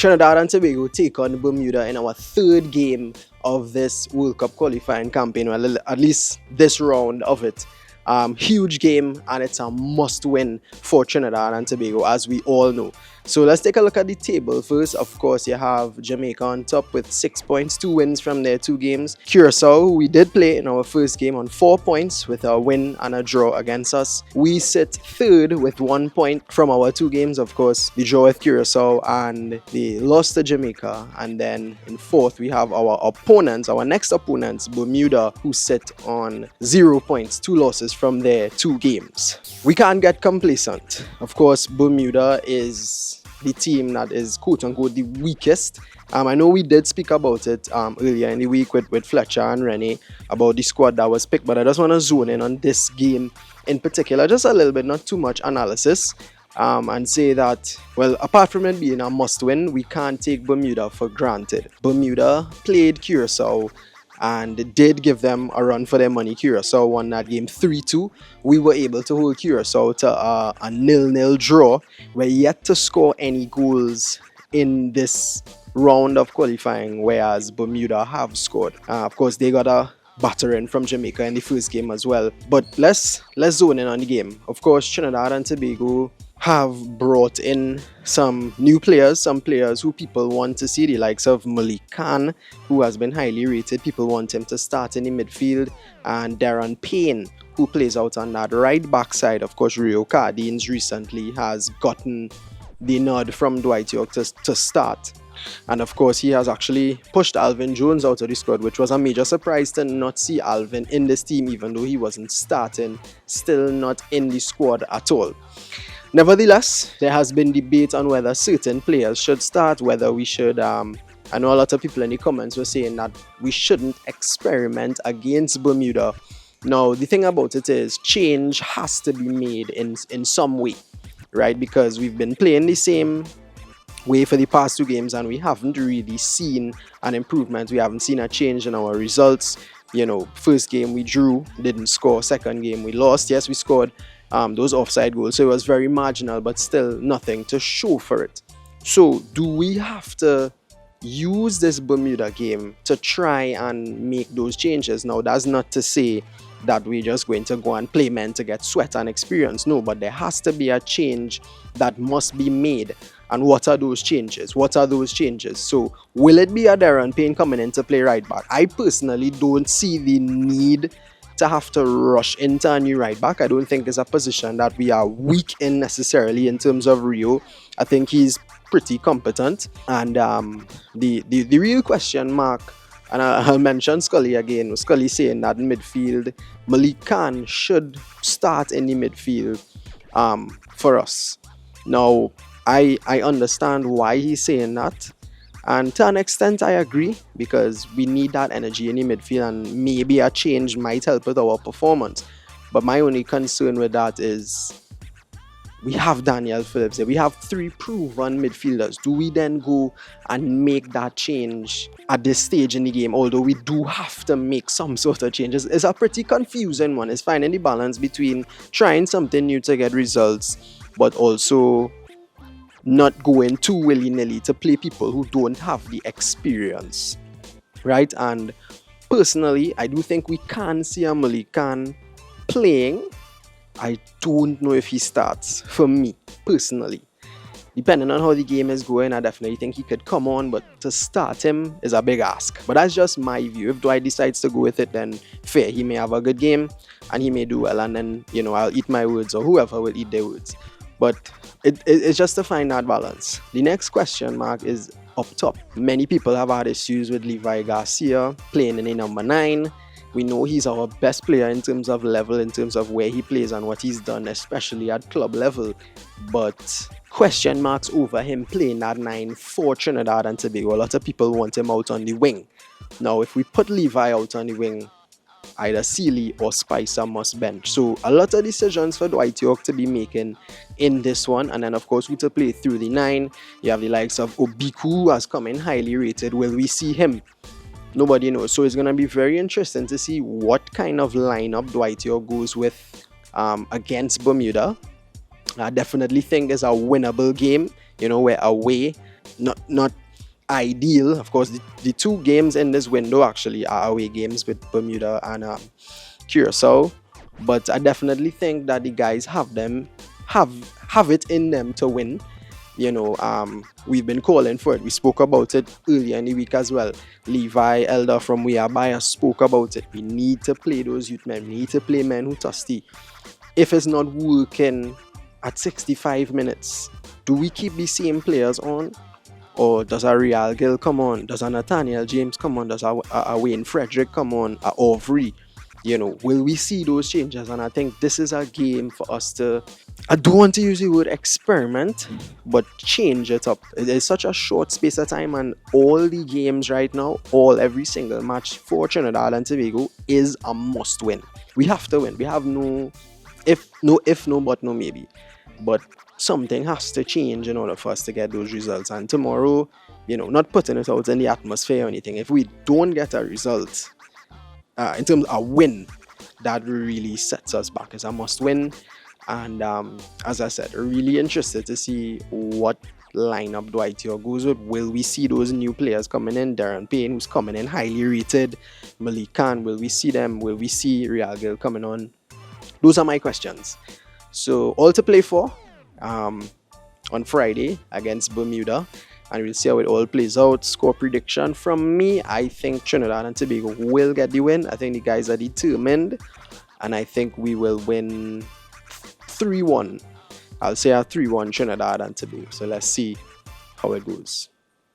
Trinidad and Tobago take on Bermuda in our third game of this World Cup qualifying campaign, well, at least this round of it. Huge game, and it's a must win for Trinidad and Tobago, as we all know. So let's take a look at the table first. Of course, you have Jamaica on top with 6 points, 2 wins from their 2 games. Curacao, who we did play in our first game, on 4 points with a win and a draw against us. We sit third with 1 point from our 2 games. Of course, the draw with Curacao and the loss to Jamaica. And then in fourth, we have our opponents, our next opponents, Bermuda, who sit on 0 points, 2 losses from their 2 games. We can't get complacent. Of course, Bermuda is the team that is quote-unquote the weakest. I know we did speak about it earlier in the week with Fletcher and Rennie about the squad that was picked, but I just want to zone in on this game in particular, just a little bit, not too much analysis, and say that, well, apart from it being a must-win, we can't take Bermuda for granted. Bermuda played Curacao and did give them a run for their money. Curacao won that game 3-2. We were able to hold Curacao to a 0-0 draw. We're yet to score any goals in this round of qualifying, whereas Bermuda have scored. Of course, they got a battering from Jamaica in the first game as well. But let's zone in on the game. Of course, Trinidad and Tobago have brought in some new players, some players who people want to see, the likes of Malik Khan, who has been highly rated. People want him to start in the midfield, and Darren Payne, who plays out on that right back side. Of course, Rio Cardines recently has gotten the nod from Dwight York to start. And of course, he has actually pushed Alvin Jones out of the squad, which was a major surprise to not see Alvin in this team, even though he wasn't starting, still not in the squad at all. Nevertheless, there has been debate on whether certain players should start, whether we should, I know a lot of people in the comments were saying that we shouldn't experiment against Bermuda. Now, the thing about it is, change has to be made in some way, right? Because we've been playing the same way for the past 2 games, and we haven't really seen an improvement. We haven't seen a change in our results. You know, first game we drew, didn't score. Second game we lost. Yes, we scored those offside goals, so it was very marginal, but still nothing to show for it. So do we have to use this Bermuda game to try and make those changes? Now, that's not to say that we're just going to go and play men to get sweat and experience. No, but there has to be a change that must be made. And what are those changes? So will it be a Darren Payne coming in to play right back? I personally don't see the need to have to rush into a new right back. I don't think it's a position that we are weak in necessarily in terms of Rio. I think he's pretty competent. And the real question mark, and I'll mention Scully again, Scully saying that in midfield, Malik Khan should start in the midfield for us. Now, I understand why he's saying that, and to an extent I agree, because we need that energy in the midfield, and maybe a change might help with our performance. But my only concern with that is we have Daniel Phillips there. We have 3 proven midfielders. Do we then go and make that change at this stage in the game? Although we do have to make some sort of changes. It's a pretty confusing one. It's finding the balance between trying something new to get results, but also not going too willy-nilly to play people who don't have the experience, right? And personally, I do think we can see a Malik Khan playing. I don't know if he starts, for me, personally. Depending on how the game is going, I definitely think he could come on, but to start him is a big ask. But that's just my view. If Dwight decides to go with it, then fair. He may have a good game, and he may do well, and then, you know, I'll eat my words, or whoever will eat their words. But it's just to find that balance. The next question mark is up top. Many people have had issues with Levi Garcia playing in a number 9. We know he's our best player in terms of level, in terms of where he plays and what he's done, especially at club level. But question marks over him playing that 9 for Trinidad and Tobago. A lot of people want him out on the wing. Now, if we put Levi out on the wing, either Sealy or Spicer must bench. So a lot of decisions for Dwight York to be making in this one. And then, of course, who to play through the 9. You have the likes of Obiku, who has come in highly rated. Will we see him? Nobody knows. So it's going to be very interesting to see what kind of lineup Dwight York goes with against Bermuda. I definitely think it's a winnable game. You know, we're away. not ideal. Of course, the two games in this window actually are away games with Bermuda and Curacao, but I definitely think that the guys have it in them to win. We've been calling for it. We spoke about it earlier in the week as well. Levi Elder from We Are Bias spoke about it. We need to play those youth men. We need to play men who thirsty. If it's not working at 65 minutes, do we keep the same players on? Or does a Real Gill come on? Does a Nathaniel James come on? Does a Wayne Frederick come on? A Aubrey? Will we see those changes? And I think this is a game for us to, I don't want to use the word experiment, but change it up. It is such a short space of time, and all the games right now, every single match for Trinidad and Tobago is a must win. We have to win. We have no if, no, but no, maybe. But something has to change in order for us to get those results. And tomorrow, not putting it out in the atmosphere or anything, if we don't get a result, in terms of a win, that really sets us back. It's a must win. And as I said, really interested to see what lineup Dwight York goes with. Will we see those new players coming in? Darren Payne, who's coming in highly rated. Malik Khan, will we see them? Will we see Real Gill coming on? Those are my questions. So all to play for on Friday against Bermuda, and we'll see how it all plays out. Score prediction from me: I think Trinidad and Tobago will get the win. I think the guys are determined, and I think we will win 3-1. I'll say a 3-1 Trinidad and Tobago. So let's see how it goes.